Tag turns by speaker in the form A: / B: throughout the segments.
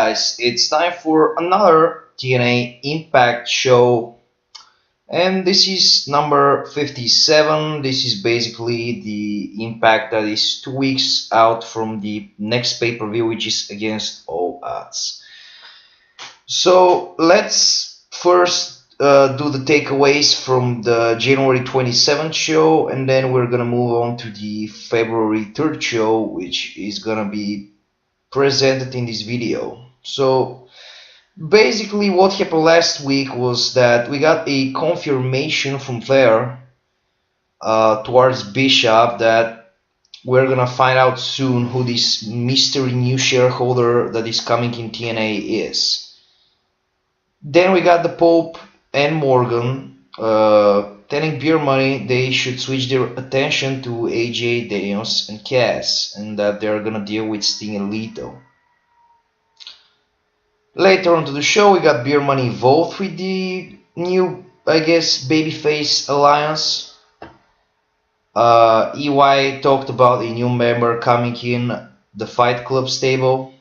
A: guys, it's time for another TNA Impact show, and this is number 57. This is basically the Impact that is 2 weeks out from the next pay-per-view, which is against all odds. So let's first do the takeaways from the January 27th show, and then we're gonna move on to the February 3rd show, which is gonna be presented in this video. So basically what happened last week was that we got a confirmation from Flair towards Bishop that we're gonna find out soon who this mystery new shareholder that is coming in TNA is. Then we got the Pope and Morgan telling Beer Money they should switch their attention to AJ, Daniels, and Cass, and that they're gonna deal with Sting and Lito. Later on to the show, we got Beer Money involved with the new, I guess, babyface alliance. EY talked about a new member coming in the Fight Club stable.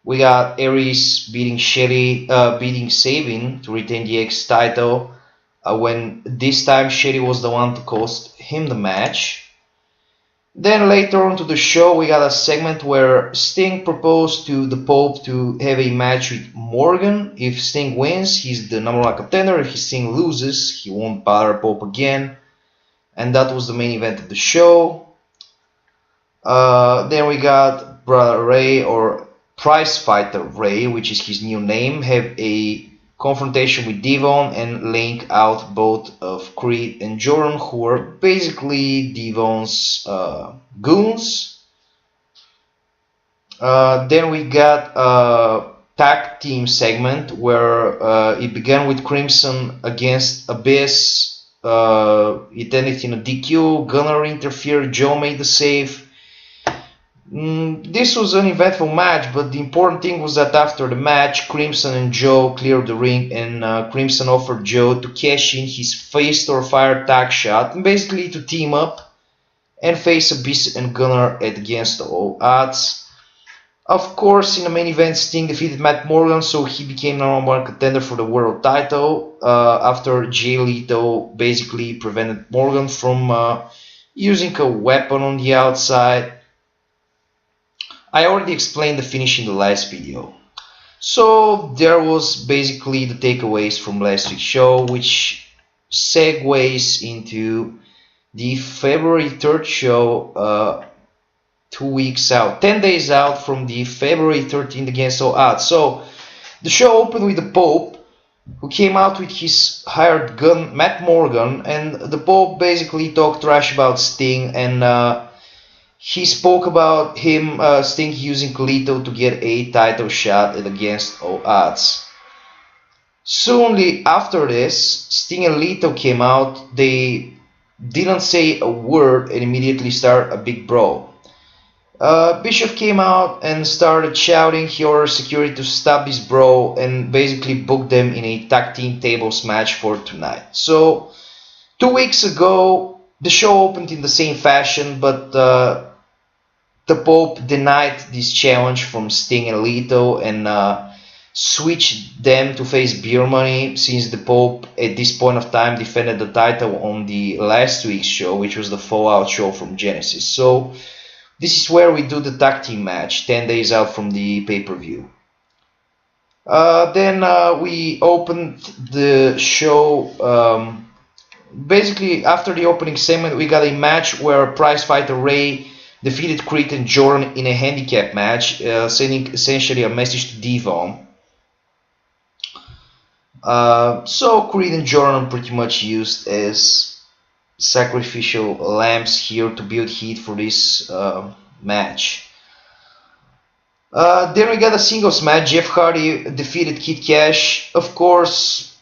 A: We got Aries beating Sabin to retain the X title. When this time Shelley was the one to cost him the match. Then later on to the show, we got a segment where Sting proposed to the Pope to have a match with Morgan. If Sting wins, he's the #1 contender. If Sting loses, he won't bother Pope again. And that was the main event of the show. Then we got Brother Ray, or Prize Fighter Ray, which is his new name, have a confrontation with Devon and laying out both of Creed and Jordan, who are basically Devon's goons. Then we got a tag team segment where it began with Crimson against Abyss. It ended in a DQ. Gunner interfered. Joe made the save. This was an eventful match, but the important thing was that after the match, Crimson and Joe cleared the ring, and Crimson offered Joe to cash in his Fist or Fire tag shot, and basically to team up and face Abyss and Gunner against all odds. Of course, in the main event, Sting defeated Matt Morgan, so he became #1 contender for the world title after Jay Leto basically prevented Morgan from using a weapon on the outside. I already explained the finish in the last video. So there was basically the takeaways from last week's show, which segues into the February 3rd show, 2 weeks out, 10 days out from the February 13th against all odds. So the show opened with the Pope, who came out with his hired gun, Matt Morgan, and the Pope basically talked trash about Sting, and he spoke about him, Sting, using Lito to get a title shot at against all odds. Soon after this, Sting and Lito came out. They didn't say a word and immediately started a big brawl. Bishop came out and started shouting. He ordered security to stop this brawl and basically booked them in a tag team tables match for tonight. So 2 weeks ago, the show opened in the same fashion, but the Pope denied this challenge from Sting and Lito and switched them to face Beer Money, since the Pope at this point of time defended the title on the last week's show, which was the Fallout show from Genesis. So this is where we do the tag team match 10 days out from the pay-per-view. Then we opened the show. Basically, after the opening segment, we got a match where Prize Fighter Ray defeated Creed and Jordan in a handicap match, sending essentially a message to Devon. So Creed and Jordan are pretty much used as sacrificial lambs here to build heat for this match. Then we got a singles match. Jeff Hardy defeated Kid Cash. Of course,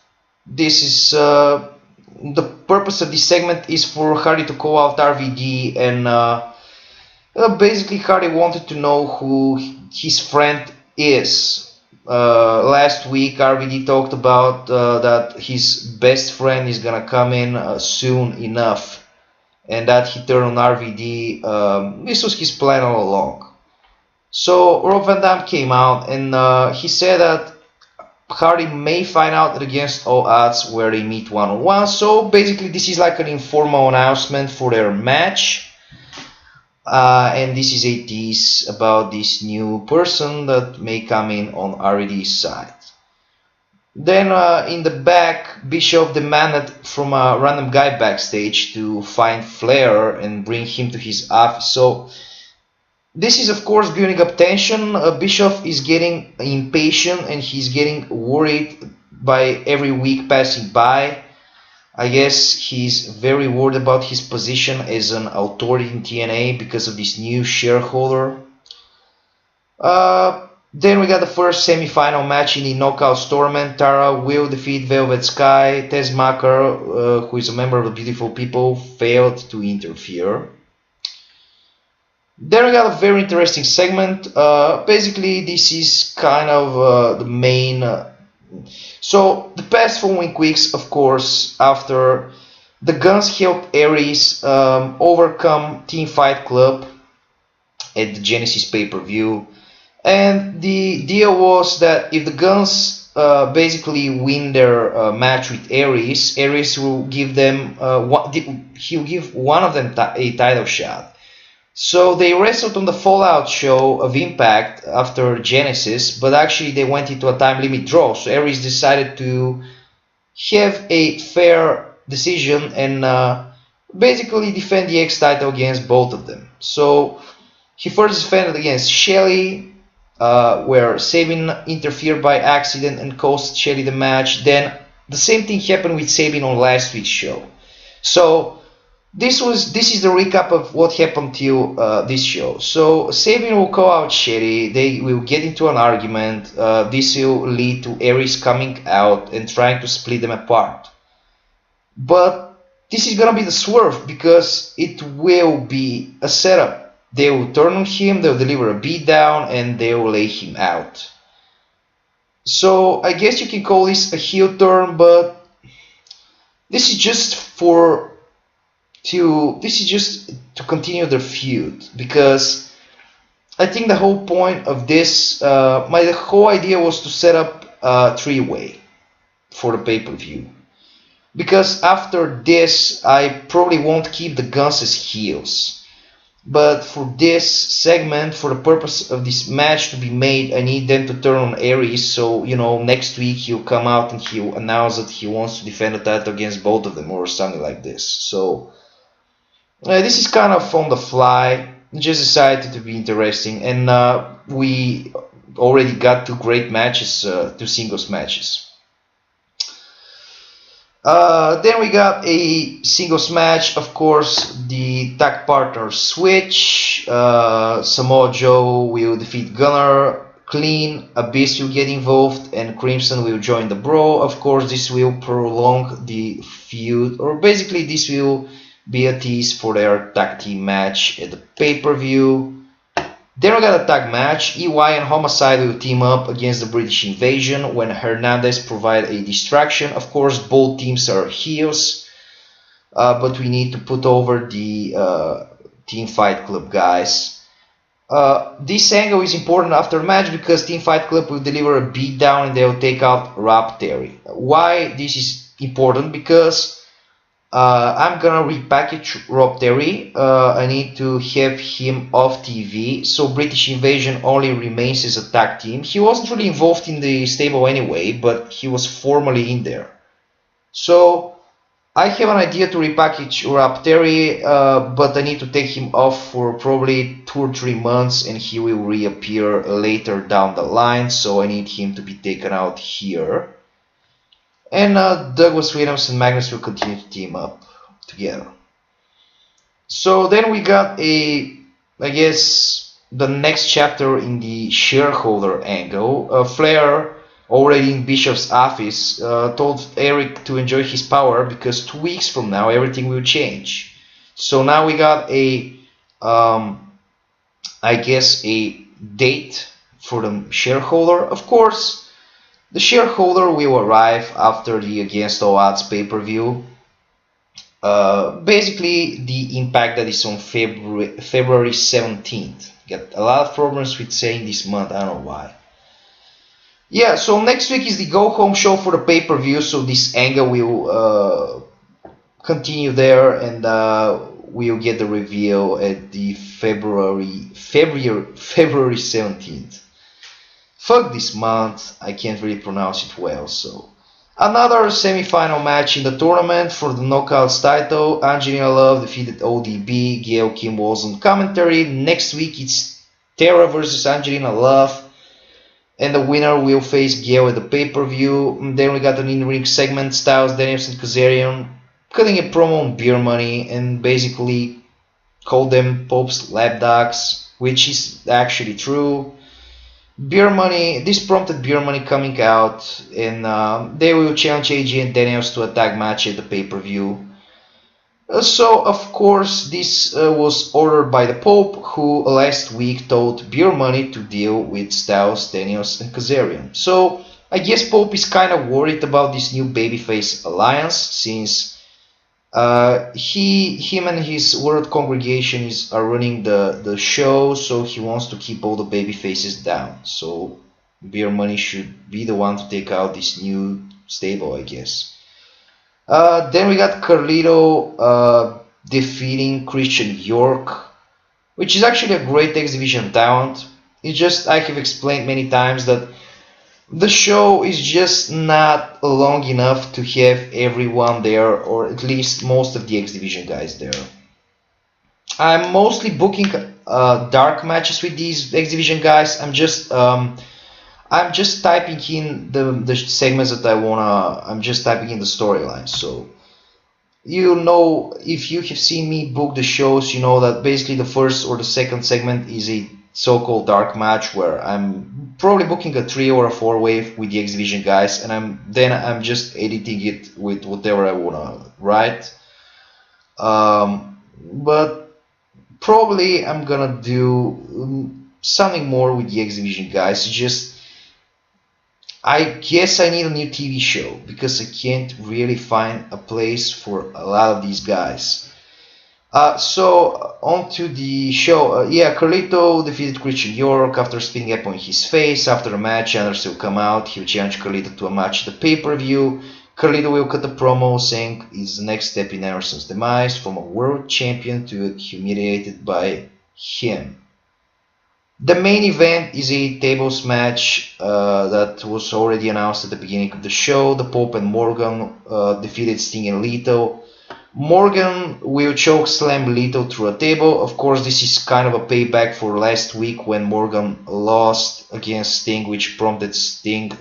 A: this is the purpose of this segment is for Hardy to call out RVD, and basically Hardy wanted to know who his friend is. Last week RVD talked about that his best friend is gonna come in soon enough, and that he turned on RVD. This was his plan all along. So Rob Van Dam came out and he said that Hardy may find out against all odds where they meet one-on-one. So basically this is like an informal announcement for their match. And this is a tease about this new person that may come in on RED's side. Then in the back, Bischoff demanded from a random guy backstage to find Flair and bring him to his office. So this is of course building up tension. Bischoff is getting impatient and he's getting worried by every week passing by. I guess he's very worried about his position as an authority in TNA because of this new shareholder. Then we got the first semi-final match in the Knockouts Torment. Tara will defeat Velvet Sky. Tess Macker, who is a member of the Beautiful People, failed to interfere. Then we got a very interesting segment. Basically, this is kind of the main... So, the past following weeks, of course, after the Guns helped Aries overcome Team Fight Club at the Genesis pay-per-view. And the deal was that if the Guns basically win their match with Aries, Aries will give them he'll give one of them a title shot. So they wrestled on the Fallout show of Impact after Genesis, but actually they went into a time limit draw. So Aries decided to have a fair decision and basically defend the X title against both of them. So he first defended against Shelley, where Sabin interfered by accident and cost Shelley the match. Then the same thing happened with Sabin on last week's show. So this is the recap of what happened till this show. So Sabin will call out Shelley. They will get into an argument. This will lead to Aries coming out and trying to split them apart. But this is gonna be the swerve because it will be a setup. They will turn on him, they'll deliver a beatdown, and they will lay him out. So I guess you can call this a heel turn, but this is just to continue their feud, because I think the whole point of this, the whole idea was to set up a three-way for the pay-per-view. Because after this, I probably won't keep the Guns as heels. But for this segment, for the purpose of this match to be made, I need them to turn on Aries. So, you know, next week he'll come out and he'll announce that he wants to defend the title against both of them or something like this. So, this is kind of on the fly. Just decided to be interesting. And we already got two great matches, two singles matches. Then we got a singles match, of course, the tag partner switch. Samoa Joe will defeat Gunner, Clean, Abyss will get involved, and Crimson will join the Brawl. Of course, this will prolong the feud, or basically this will be a tease for their tag team match at the pay-per-view. Then we got a tag match. EY and Homicide will team up against the British Invasion when Hernandez provide a distraction. Of course, both teams are heels, but we need to put over the Team Fight Club guys. This angle is important after the match because Team Fight Club will deliver a beatdown and they will take out Rob Terry. Why this is important? Because I'm gonna repackage Rob Terry. I need to have him off TV, so British Invasion only remains as a tag team. He wasn't really involved in the stable anyway, but he was formally in there. So I have an idea to repackage Rob Terry, but I need to take him off for probably 2 or 3 months, and he will reappear later down the line. So I need him to be taken out here. And Douglas Williams and Magnus will continue to team up together. So then we got I guess, the next chapter in the shareholder angle. Flair, already in Bischoff's office, told Eric to enjoy his power because 2 weeks from now everything will change. So now we got I guess, a date for the shareholder. Of course, the shareholder will arrive after the Against All Odds pay-per-view. Basically, the Impact that is on February 17th. Got a lot of problems with saying this month, I don't know why. Yeah, so next week is the go home show for the pay-per-view, so this angle will continue there, and we'll get the reveal at the February 17th. Fuck this month, I can't really pronounce it well, so. Another semi-final match in the tournament for the Knockouts title. Angelina Love defeated ODB. Gail Kim was on commentary. Next week it's Tara versus Angelina Love, and the winner will face Gail at the pay-per-view. Then we got an in-ring segment. Styles, Daniels, and Kazarian cutting a promo on Beer Money and basically called them Pope's lapdogs, which is actually true. Beer Money, this prompted Beer Money coming out, and they will challenge AJ and Daniels to a tag match at the pay-per-view. So, of course, this was ordered by the Pope, who last week told Beer Money to deal with Styles, Daniels, and Kazarian. So, I guess Pope is kind of worried about this new babyface alliance, since him and his world congregation are running the show, so he wants to keep all the baby faces down. So Beer Money should be the one to take out this new stable, I guess. Then we got Carlito defeating Christian York, which is actually a great X Division talent. It's just, I have explained many times that the show is just not long enough to have everyone there, or at least most of the X Division guys there. I'm mostly booking dark matches with these X Division guys. I'm just typing in the segments that I wanna. I'm just typing in the storylines. So you know, if you have seen me book the shows, you know that basically the first or the second segment is a so-called dark match where I'm probably booking a 3 or a 4-way with the X Division guys, and I'm just editing it with whatever I wanna write. But probably I'm gonna do something more with the X Division guys. Just, I guess I need a new TV show because I can't really find a place for a lot of these guys. So on to the show. Yeah, Carlito defeated Christian York after spinning up on his face. After the match, Anderson will come out. He'll challenge Carlito to a match at the pay-per-view. Carlito will cut a promo saying it's the next step in Anderson's demise, from a world champion to humiliated by him. The main event is a tables match that was already announced at the beginning of the show. The Pope and Morgan defeated Sting and Lito. Morgan will choke slam Lito through a table. Of course, this is kind of a payback for last week when Morgan lost against Sting, which prompted Sting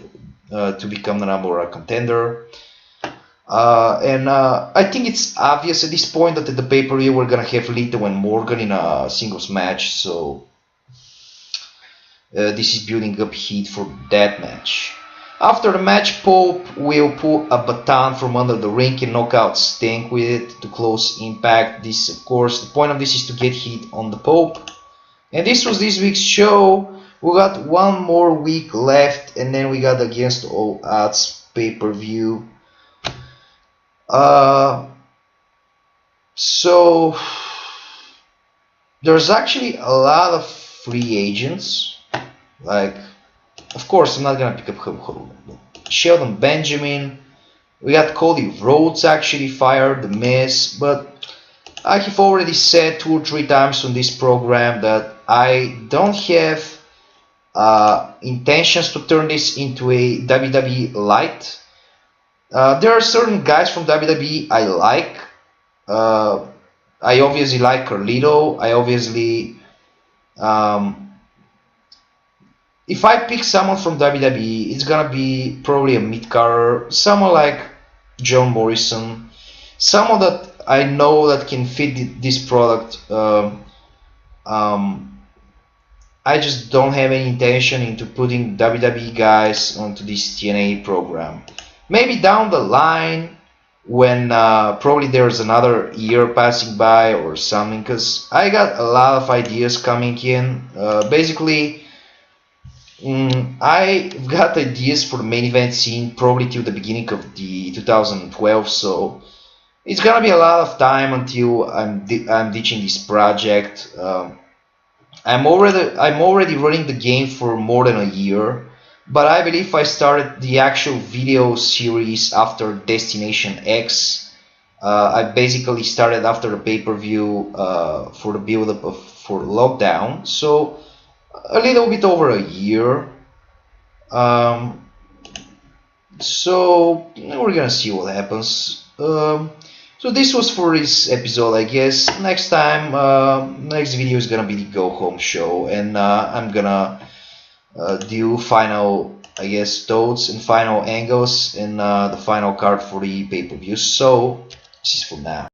A: to become the #1 contender. I think it's obvious at this point that at the pay-per-view we're gonna have Lito and Morgan in a singles match, so this is building up heat for that match. After the match, Pope will pull a baton from under the ring and knock out Sting with it to close Impact. This, of course, the point of this is to get heat on the Pope. And this was this week's show. We got one more week left, and then we got Against All Odds pay-per-view. So there's actually a lot of free agents. Like, of course, I'm not gonna pick up Sheldon Benjamin. We got Cody Rhodes actually fired, The Miz, but I have already said 2 or 3 times on this program that I don't have intentions to turn this into a WWE light. There are certain guys from WWE I like. I obviously like Carlito. I obviously, if I pick someone from WWE, it's gonna be probably a mid-carder, someone like John Morrison, someone that I know that can fit this product. I just don't have any intention into putting WWE guys onto this TNA program. Maybe down the line, when probably there's another year passing by or something, because I got a lot of ideas coming in. Basically, I've got ideas for the main event scene probably till the beginning of the 2012, so it's gonna be a lot of time until I'm ditching this project. I'm already running the game for more than a year, but I believe I started the actual video series after Destination X. I basically started after the pay-per-view for the build-up for Lockdown, so a little bit over a year. So we're gonna see what happens. So this was for this episode, I guess. Next time, next video is gonna be the go home show, and I'm gonna do final, I guess, thoughts and final angles and the final card for the pay-per-view. So this is for now.